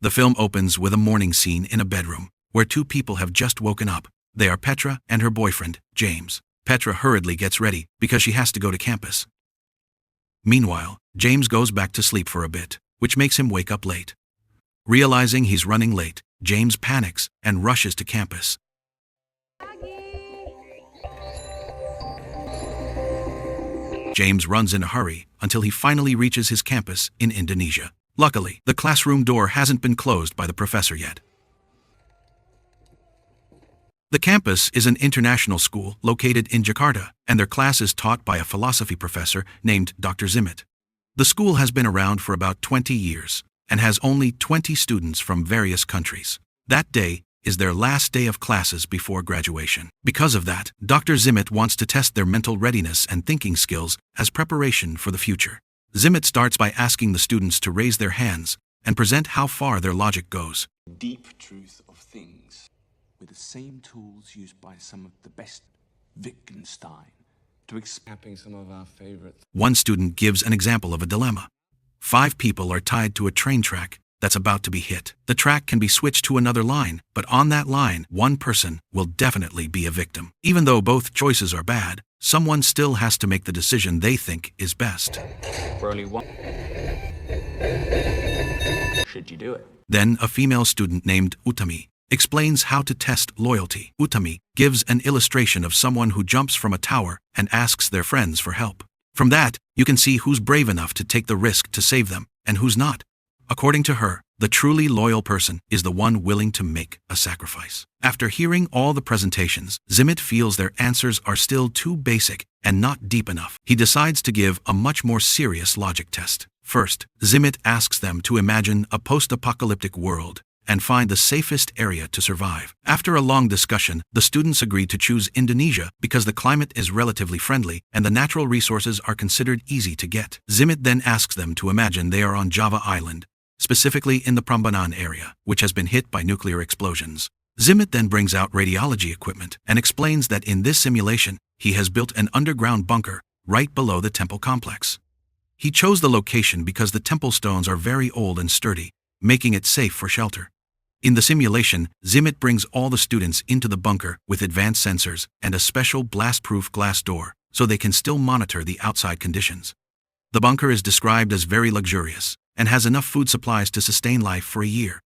The film opens with a morning scene in a bedroom, where two people have just woken up. They are Petra and her boyfriend, James. Petra hurriedly gets ready because she has to go to campus. Meanwhile, James goes back to sleep for a bit, which makes him wake up late. Realizing he's running late, James panics and rushes to campus. James runs in a hurry until he finally reaches his campus in Indonesia. Luckily, the classroom door hasn't been closed by the professor yet. The campus is an international school located in Jakarta, and their class is taught by a philosophy professor named Dr. Zimit. The school has been around for about 20 years and has only 20 students from various countries. That day is their last day of classes before graduation. Because of that, Dr. Zimit wants to test their mental readiness and thinking skills as preparation for the future. Zimit starts by asking the students to raise their hands and present how far their logic goes. Deep truth of things, with the same tools used by some of the best Wittgenstein to explain some of our favorites. One student gives an example of a dilemma. 5 people are tied to a train track that's about to be hit. The track can be switched to another line, but on that line, one person will definitely be a victim. Even though both choices are bad, someone still has to make the decision they think is best. For only one. Should you do it? Then a female student named Utami explains how to test loyalty. Utami gives an illustration of someone who jumps from a tower and asks their friends for help. From that, you can see who's brave enough to take the risk to save them and who's not. According to her, the truly loyal person is the one willing to make a sacrifice. After hearing all the presentations, Zimit feels their answers are still too basic and not deep enough. He decides to give a much more serious logic test. First, Zimit asks them to imagine a post-apocalyptic world and find the safest area to survive. After a long discussion, the students agree to choose Indonesia because the climate is relatively friendly and the natural resources are considered easy to get. Zimit then asks them to imagine they are on Java Island, specifically in the Prambanan area, which has been hit by nuclear explosions. Zimit then brings out radiology equipment and explains that in this simulation, he has built an underground bunker right below the temple complex. He chose the location because the temple stones are very old and sturdy, making it safe for shelter. In the simulation, Zimit brings all the students into the bunker with advanced sensors and a special blast-proof glass door, so they can still monitor the outside conditions. The bunker is described as very luxurious and has enough food supplies to sustain life for a year.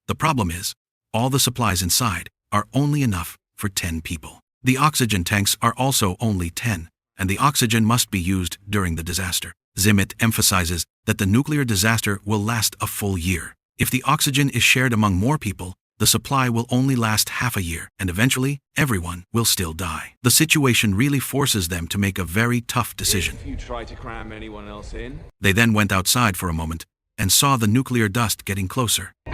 The problem is, all the supplies inside are only enough for 10 people. The oxygen tanks are also only 10, and the oxygen must be used during the disaster. Zimit emphasizes that the nuclear disaster will last a full year. If the oxygen is shared among more people, the supply will only last half a year, and eventually, everyone will still die. The situation really forces them to make a very tough decision. If you try to cram anyone else in. They then went outside for a moment and saw the nuclear dust getting closer. The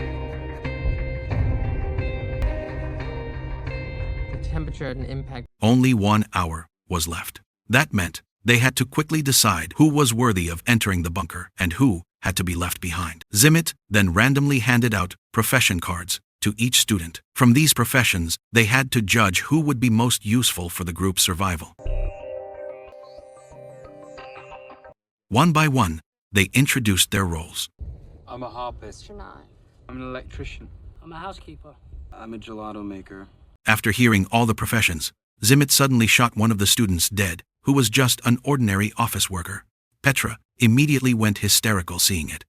temperature had an impact. Only 1 hour was left. That meant they had to quickly decide who was worthy of entering the bunker and who had to be left behind. Zimit then randomly handed out profession cards to each student. From these professions, they had to judge who would be most useful for the group's survival. One by one, they introduced their roles. I'm a harpist. I'm an electrician. I'm a housekeeper. I'm a gelato maker. After hearing all the professions, Zimit suddenly shot one of the students dead, who was just an ordinary office worker. Petra immediately went hysterical seeing it.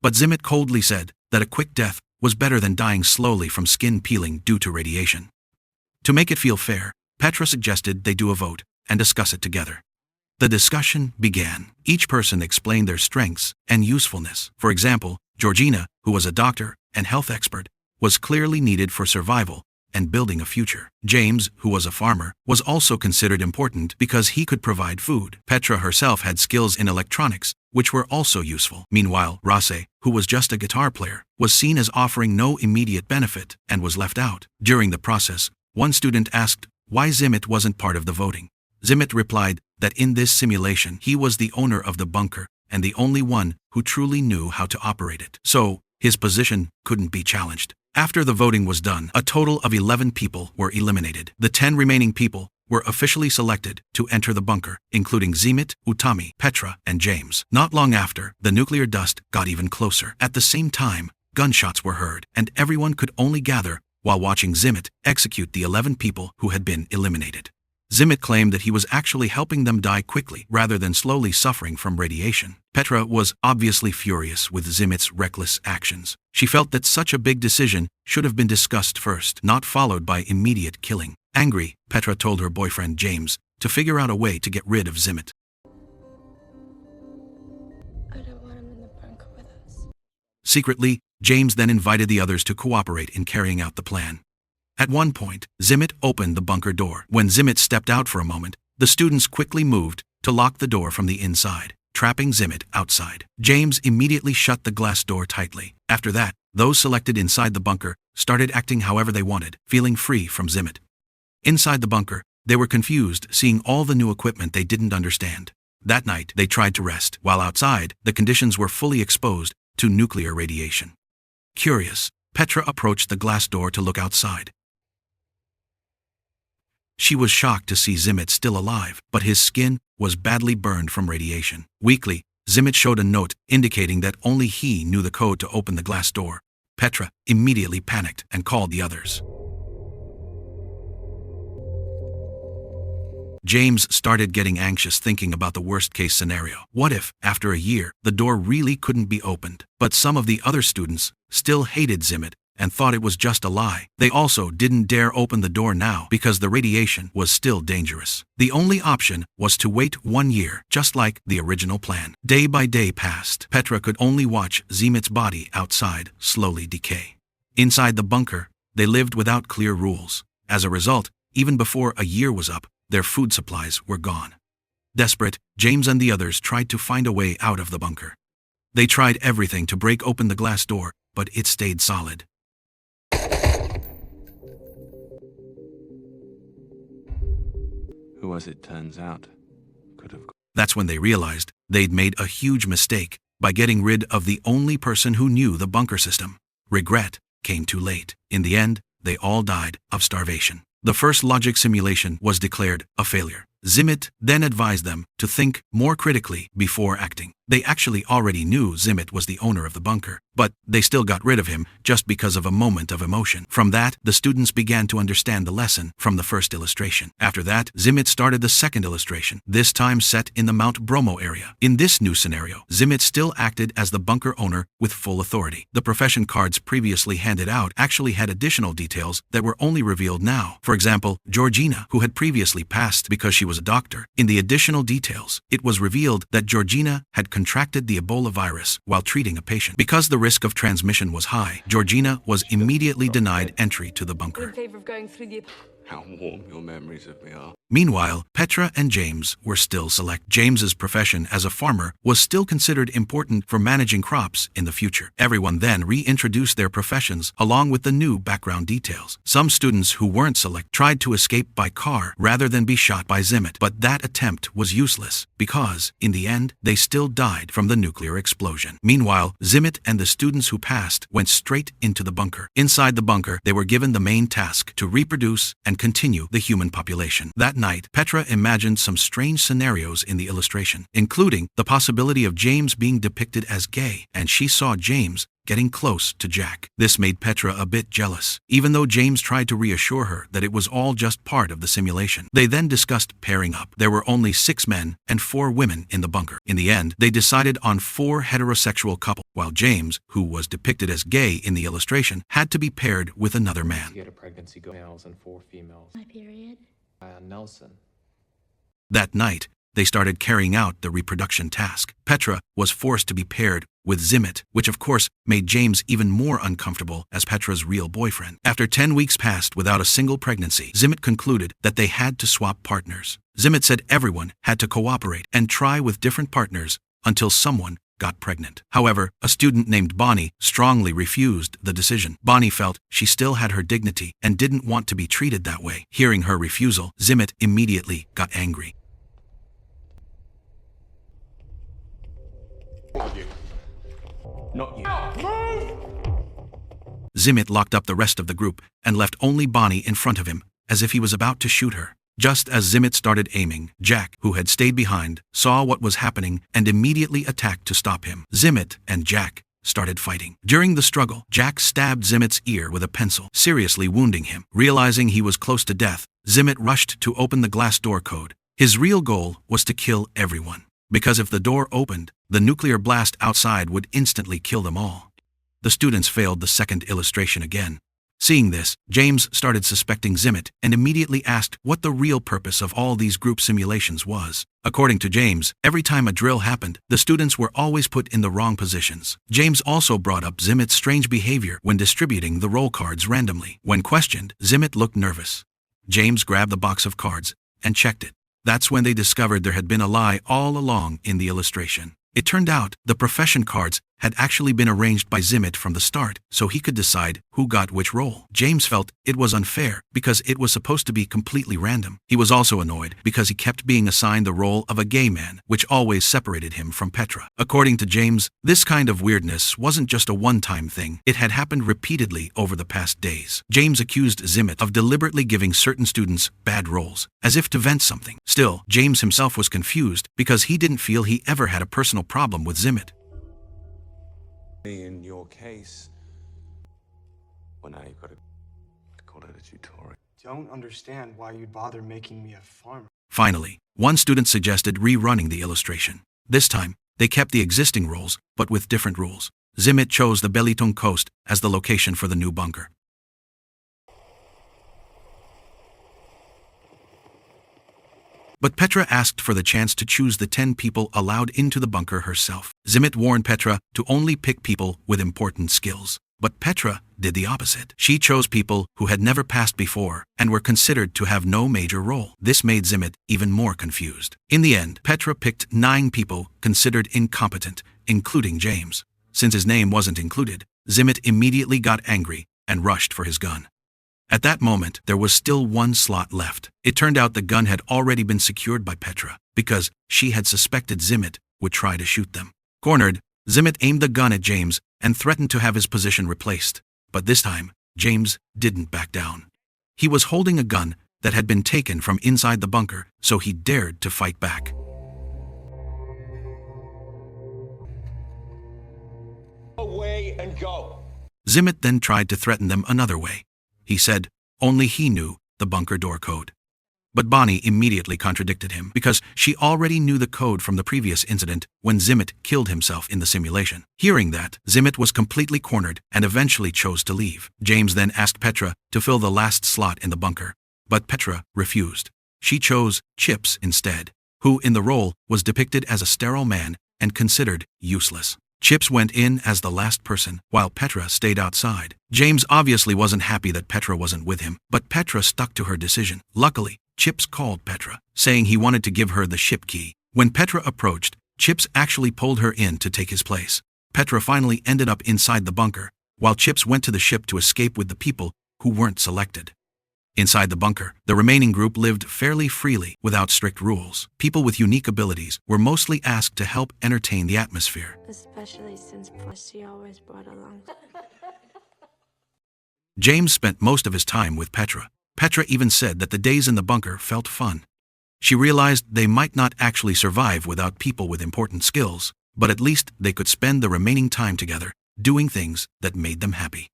But Zimit coldly said that a quick death was better than dying slowly from skin peeling due to radiation. To make it feel fair, Petra suggested they do a vote and discuss it together. The discussion began. Each person explained their strengths and usefulness. For example, Georgina, who was a doctor and health expert, was clearly needed for survival and building a future. James, who was a farmer, was also considered important because he could provide food. Petra herself had skills in electronics, which were also useful. Meanwhile, Rase, who was just a guitar player, was seen as offering no immediate benefit and was left out. During the process, one student asked why Zimit wasn't part of the voting. Zimit replied that in this simulation he was the owner of the bunker and the only one who truly knew how to operate it. So, his position couldn't be challenged. After the voting was done, a total of 11 people were eliminated. The 10 remaining people were officially selected to enter the bunker, including Zimit, Utami, Petra, and James. Not long after, the nuclear dust got even closer. At the same time, gunshots were heard, and everyone could only gather while watching Zimit execute the 11 people who had been eliminated. Zimit claimed that he was actually helping them die quickly rather than slowly suffering from radiation. Petra was obviously furious with Zimit's reckless actions. She felt that such a big decision should have been discussed first, not followed by immediate killing. Angry, Petra told her boyfriend James to figure out a way to get rid of Zimit. I don't want him in the bunker with us. Secretly, James then invited the others to cooperate in carrying out the plan. At one point, Zimit opened the bunker door. When Zimit stepped out for a moment, the students quickly moved to lock the door from the inside, trapping Zimit outside. James immediately shut the glass door tightly. After that, those selected inside the bunker started acting however they wanted, feeling free from Zimit. Inside the bunker, they were confused, seeing all the new equipment they didn't understand. That night, they tried to rest, while outside, the conditions were fully exposed to nuclear radiation. Curious, Petra approached the glass door to look outside. She was shocked to see Zimit still alive, but his skin was badly burned from radiation. Weakly, Zimit showed a note indicating that only he knew the code to open the glass door. Petra immediately panicked and called the others. James started getting anxious, thinking about the worst-case scenario. What if, after a year, the door really couldn't be opened? But some of the other students still hated Zimit and thought it was just a lie. They also didn't dare open the door now because the radiation was still dangerous. The only option was to wait 1 year, just like the original plan. Day by day passed. Petra could only watch Zimit's body outside slowly decay. Inside the bunker, they lived without clear rules. As a result, even before a year was up, their food supplies were gone. Desperate, James and the others tried to find a way out of the bunker. They tried everything to break open the glass door, but it stayed solid. Who, as it turns out, could have... That's when they realized they'd made a huge mistake by getting rid of the only person who knew the bunker system. Regret came too late. In the end, they all died of starvation. The first logic simulation was declared a failure. Zimit then advised them to think more critically before acting. They actually already knew Zimit was the owner of the bunker, but they still got rid of him just because of a moment of emotion. From that, the students began to understand the lesson from the first illustration. After that, Zimit started the second illustration, this time set in the Mount Bromo area. In this new scenario, Zimit still acted as the bunker owner with full authority. The profession cards previously handed out actually had additional details that were only revealed now. For example, Georgina, who had previously passed because she was a doctor. In the additional details, it was revealed that Georgina had contracted the Ebola virus while treating a patient. Because the risk of transmission was high, Georgina was immediately denied entry to the bunker. In favor of going through the... How warm your memories of me are. Meanwhile, Petra and James were still select. James's profession as a farmer was still considered important for managing crops in the future. Everyone then reintroduced their professions along with the new background details. Some students who weren't select tried to escape by car rather than be shot by Zimit, but that attempt was useless because, in the end, they still died from the nuclear explosion. Meanwhile, Zimit and the students who passed went straight into the bunker. Inside the bunker, they were given the main task to reproduce and continue the human population. That night, Petra imagined some strange scenarios in the illustration, including the possibility of James being depicted as gay, and she saw James getting close to Jack. This made Petra a bit jealous, even though James tried to reassure her that it was all just part of the simulation. They then discussed pairing up. There were only 6 men and 4 women in the bunker. In the end, they decided on 4 heterosexual couples, while James, who was depicted as gay in the illustration, had to be paired with another man. He had a pregnancy, males and 4 females. My period. Nelson. That night, they started carrying out the reproduction task. Petra was forced to be paired with Zimit, which of course made James even more uncomfortable as Petra's real boyfriend. After 10 weeks passed without a single pregnancy, Zimit concluded that they had to swap partners. Zimit said everyone had to cooperate and try with different partners until someone got pregnant. However, a student named Bonnie strongly refused the decision. Bonnie felt she still had her dignity and didn't want to be treated that way. Hearing her refusal, Zimit immediately got angry. Not you. Zimit locked up the rest of the group and left only Bonnie in front of him, as if he was about to shoot her. Just as Zimit started aiming, Jack, who had stayed behind, saw what was happening and immediately attacked to stop him. Zimit and Jack started fighting. During the struggle, Jack stabbed Zimit's ear with a pencil, seriously wounding him. Realizing he was close to death, Zimit rushed to open the glass door code. His real goal was to kill everyone, because if the door opened, the nuclear blast outside would instantly kill them all. The students failed the second illustration again. Seeing this, James started suspecting Zimit and immediately asked what the real purpose of all these group simulations was. According to James, every time a drill happened, the students were always put in the wrong positions. James also brought up Zimit's strange behavior when distributing the roll cards randomly. When questioned, Zimit looked nervous. James grabbed the box of cards and checked it. That's when they discovered there had been a lie all along in the illustration. It turned out the profession cards had actually been arranged by Zimit from the start, so he could decide who got which role. James felt it was unfair because it was supposed to be completely random. He was also annoyed because he kept being assigned the role of a gay man, which always separated him from Petra. According to James, this kind of weirdness wasn't just a one-time thing. It had happened repeatedly over the past days. James accused Zimit of deliberately giving certain students bad roles, as if to vent something. Still, James himself was confused because he didn't feel he ever had a personal problem with Zimit. In your case, well, now you've got to call it a tutorial. Don't understand why you'd bother making me a farmer. Finally, one student suggested rerunning the illustration. This time, they kept the existing roles, but with different rules. Zimit chose the Belitung coast as the location for the new bunker. But Petra asked for the chance to choose the 10 people allowed into the bunker herself. Zimit warned Petra to only pick people with important skills. But Petra did the opposite. She chose people who had never passed before and were considered to have no major role. This made Zimit even more confused. In the end, Petra picked 9 people considered incompetent, including James. Since his name wasn't included, Zimit immediately got angry and rushed for his gun. At that moment, there was still one slot left. It turned out the gun had already been secured by Petra, because she had suspected Zimit would try to shoot them. Cornered, Zimit aimed the gun at James and threatened to have his position replaced. But this time, James didn't back down. He was holding a gun that had been taken from inside the bunker, so he dared to fight back. Away and go. Zimit then tried to threaten them another way. He said only he knew the bunker door code. But Bonnie immediately contradicted him because she already knew the code from the previous incident when Zimit killed himself in the simulation. Hearing that, Zimit was completely cornered and eventually chose to leave. James then asked Petra to fill the last slot in the bunker, but Petra refused. She chose Chips instead, who in the role was depicted as a sterile man and considered useless. Chips went in as the last person, while Petra stayed outside. James obviously wasn't happy that Petra wasn't with him, but Petra stuck to her decision. Luckily, Chips called Petra, saying he wanted to give her the ship key. When Petra approached, Chips actually pulled her in to take his place. Petra finally ended up inside the bunker, while Chips went to the ship to escape with the people who weren't selected. Inside the bunker, the remaining group lived fairly freely without strict rules. People with unique abilities were mostly asked to help entertain the atmosphere. Especially since she always brought along. James spent most of his time with Petra. Petra even said that the days in the bunker felt fun. She realized they might not actually survive without people with important skills, but at least they could spend the remaining time together, doing things that made them happy.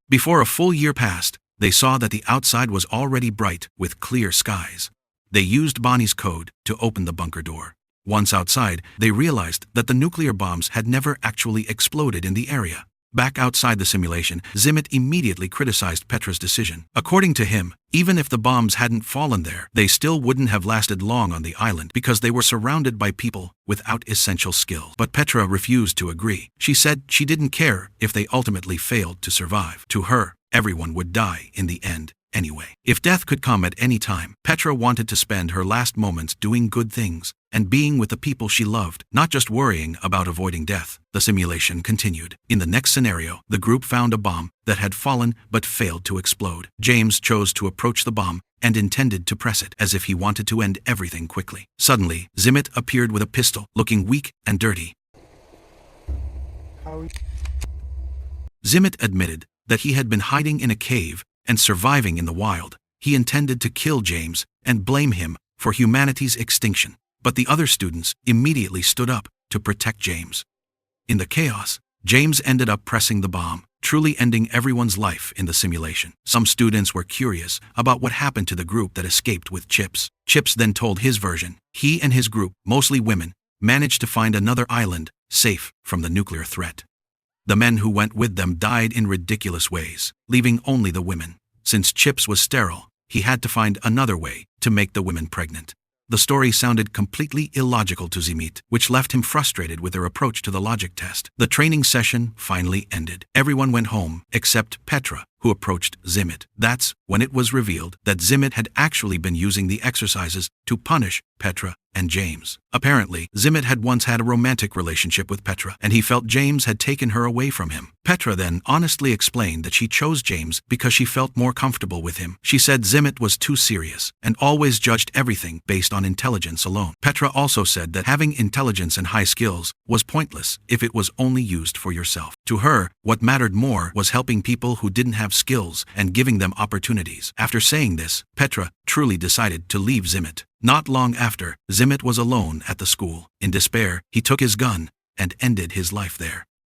Before a full year passed, they saw that the outside was already bright with clear skies. They used Bonnie's code to open the bunker door. Once outside, they realized that the nuclear bombs had never actually exploded in the area. Back outside the simulation, Zimit immediately criticized Petra's decision. According to him, even if the bombs hadn't fallen there, they still wouldn't have lasted long on the island because they were surrounded by people without essential skills. But Petra refused to agree. She said she didn't care if they ultimately failed to survive. To her, everyone would die in the end anyway. If death could come at any time, Petra wanted to spend her last moments doing good things and being with the people she loved, not just worrying about avoiding death. The simulation continued. In the next scenario, the group found a bomb that had fallen but failed to explode. James chose to approach the bomb and intended to press it, as if he wanted to end everything quickly. Suddenly, Zimit appeared with a pistol, looking weak and dirty. Zimit admitted that he had been hiding in a cave and surviving in the wild. he intended to kill James and blame him for humanity's extinction. But the other students immediately stood up to protect James. In the chaos, James ended up pressing the bomb, truly ending everyone's life in the simulation. Some students were curious about what happened to the group that escaped with Chips. Chips then told his version. He and his group, mostly women, managed to find another island, safe from the nuclear threat. The men who went with them died in ridiculous ways, leaving only the women. Since Chips was sterile, he had to find another way to make the women pregnant. The story sounded completely illogical to Zimit, which left him frustrated with their approach to the logic test. The training session finally ended. Everyone went home except Petra, who approached Zimit. That's when it was revealed that Zimit had actually been using the exercises to punish Petra and James. Apparently, Zimit had once had a romantic relationship with Petra, and he felt James had taken her away from him. Petra then honestly explained that she chose James because she felt more comfortable with him. She said Zimit was too serious and always judged everything based on intelligence alone. Petra also said that having intelligence and high skills was pointless if it was only used for yourself. To her, what mattered more was helping people who didn't have skills and giving them opportunities. After saying this, Petra truly decided to leave Zimit. Not long after, Zimit was alone at the school. In despair, he took his gun and ended his life there.